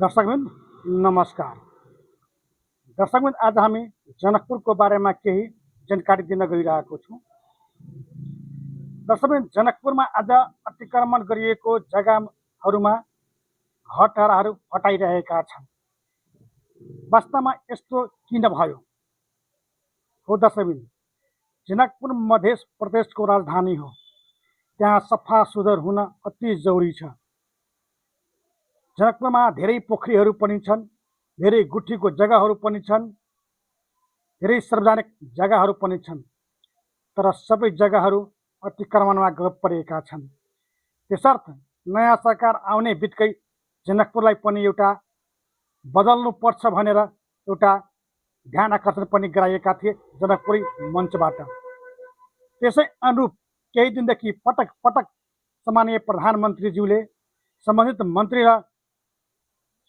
दर्शकबिन नमस्कार। दर्शकबिन आज हामी जनकपुरको बारेमा केही जानकारी दिन गइरहेको छौँ। दर्शकबिन जनकपुरमा आज अतिक्रमण गरिएको जग्गाहरूमा हटाराहरू हटाइरहेका छन्। वास्तवमा यस्तो किन भयो हो दर्शकबिन? जनकपुर मध्य प्रदेशको राजधानी हो। त्यहाँ सफा सुग्घर हुन अति जरुरी छ। जनकपुरमा धेरै पोखरीहरू पनि छन्, धेरै गुठीको जग्गाहरू पनि छन्, धेरै सार्वजनिक जग्गाहरू पनि छन्, तर सबै जग्गाहरू अतिक्रमणमा परेका छन्। त्यसर्थ नयाँ सरकार आउने बित्तिकै जनकपुरलाई पनि एउटा बदल्नुपर्छ भनेर एउटा ध्यान आकर्षण पनि गराएका थिए जनकपुरी मञ्चबाट। त्यसै अनुरूप केही दिनदेखि पटक पटक सम्माननीय प्रधानमन्त्रीज्यूले सम्बन्धित मन्त्री र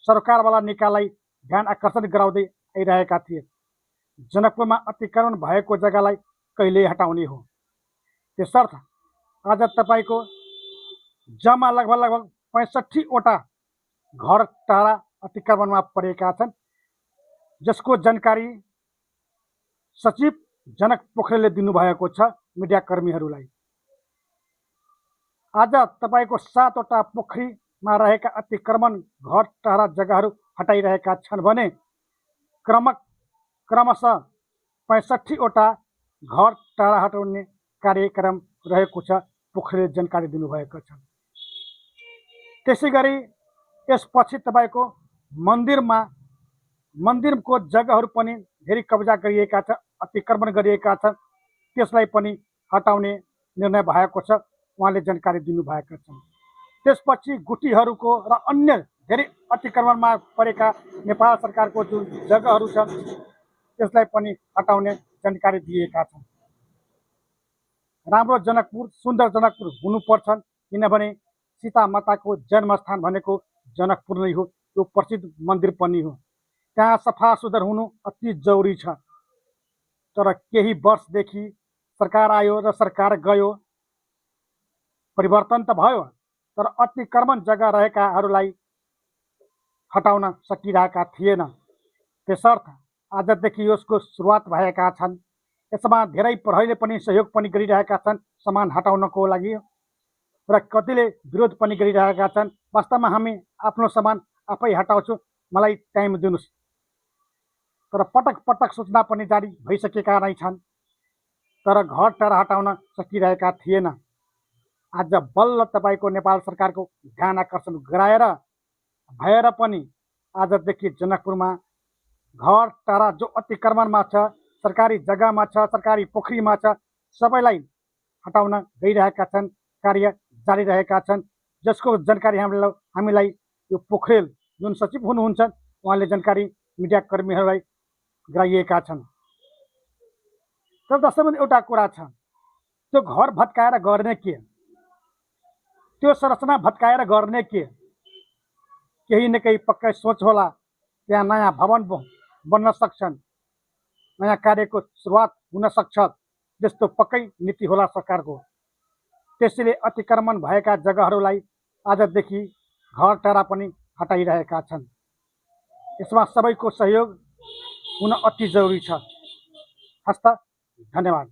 सरकारवाला निकायलाई ध्यान आकर्षण गराउँदै आइरहेका थिए। जनकपुरमा अतिक्रमण भएको जग्गालाई कहिले हटाउने हो। त्यसर्थ आज तपाईँको जम्मा लगभग 65वटा घर टाढा अतिक्रमणमा परेका छन्, जसको जानकारी सचिव जनक पोखरेलले दिनुभएको छ मिडियाकर्मीहरूलाई। आज तपाईँको 7वटा पोखरीमा रहेका अतिक्रमण घर टाढा जग्गाहरू हटाइरहेका छन् भने क्रमशः 65वटा घर टाढा हटाउने कार्यक्रम रहेको छ, पोखरेलले जानकारी दिनुभएको छ। त्यसै गरी यसपछि तपाईँको मन्दिरको जग्गाहरू पनि धेरै कब्जा गरिएका छ, अतिक्रमण गरिएका छन्, त्यसलाई पनि हटाउने निर्णय भएको छ, उहाँले जानकारी दिनुभएका छन्। त्यसपछि गुठीहरूको र अन्य धेरै अतिक्रमणमा परेका नेपाल सरकारको जुन जग्गाहरू छन् त्यसलाई पनि हटाउने जानकारी दिएका छन्। राम्रो जनकपुर, सुन्दर जनकपुर हुनुपर्छ, किनभने सीता माताको जन्मस्थान भनेको जनकपुर नै हो। यो प्रसिद्ध मन्दिर पनि हो। त्यहाँ सफा सुग्घर हुनु अति जरुरी छ। तर केही वर्षदेखि सरकार आयो र सरकार गयो, परिवर्तन त भयो, तर अतिक्रमण जग्गा रहेकाहरूलाई हटाउन सकिरहेका थिएन। त्यसर्थ आजदेखि यसको सुरुवात भएका छन्। यसमा धेरै प्रहरीले पनि सहयोग पनि गरिरहेका छन् सामान हटाउनको लागि, र कतिले विरोध पनि गरिरहेका छन्। वास्तवमा हामी आफ्नो सामान आफै हटाउँछु, मलाई टाइम दिनुहोस्। तर पटक पटक सूचना पनि जारी भइसकेका नै छन्, तर घर टाढा हटाउन सकिरहेका थिएन। आज बल्ल तपाईँको नेपाल सरकारको ध्यान आकर्षण गराएर भएर पनि आजदेखि जनकपुरमा घर टाढा जो अतिक्रमणमा छ, सरकारी जग्गामा छ, सरकारी पोखरीमा छ, सबैलाई हटाउन गइरहेका छन्, कार्य जारी रहेका छन्, जसको जानकारी हामीलाई यो पोखरेल जुन सचिव हुनुहुन्छ उहाँले जानकारी मिडियाकर्मीहरूलाई गराइएका छन्। तर दर्शकबिन एउटा कुरा छ, त्यो घर भत्काएर गर्ने के, त्यो संरचना भत्काएर गर्ने के? केही न केही पक्कै सोच होला, त्यहाँ नयाँ भवन बन्न सक्छन्, नयाँ कार्यको सुरुवात हुन सक्छ, त्यस्तो पक्कै नीति होला सरकारको। त्यसैले अतिक्रमण भएका जग्गाहरूलाई आजदेखि घर टाढा पनि हटाइरहेका छन्। यसमा सबैको सहयोग हुन अति जरुरी छ। हस्त, धन्यवाद।